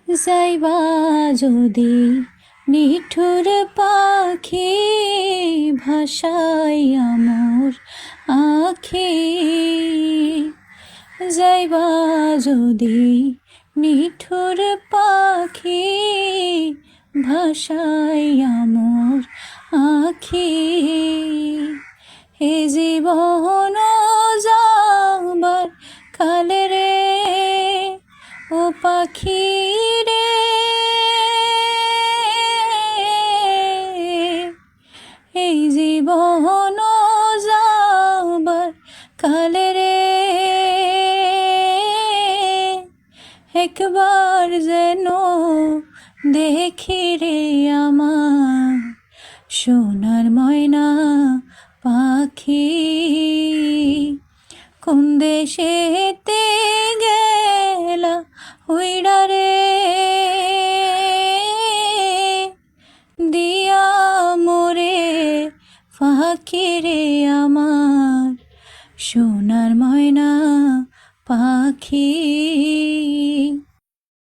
যাইবা যদি নিঠুর পাখি ভাষায় আমর আখি, যাইবা যদি নিঠুর পাখি ভাষায় আমর আখি, এ জীবন যাবার কালে রে ও পাখি রে, এই জীবন যাবার কালে রে একবার যেন দেখি রে আমার সোনার ময়না পাখি, কোন দেশেতে গেলা উইড়া রে, দিয়া মোরে ফাঁকি রে আমার সোনার ময়না পাখি।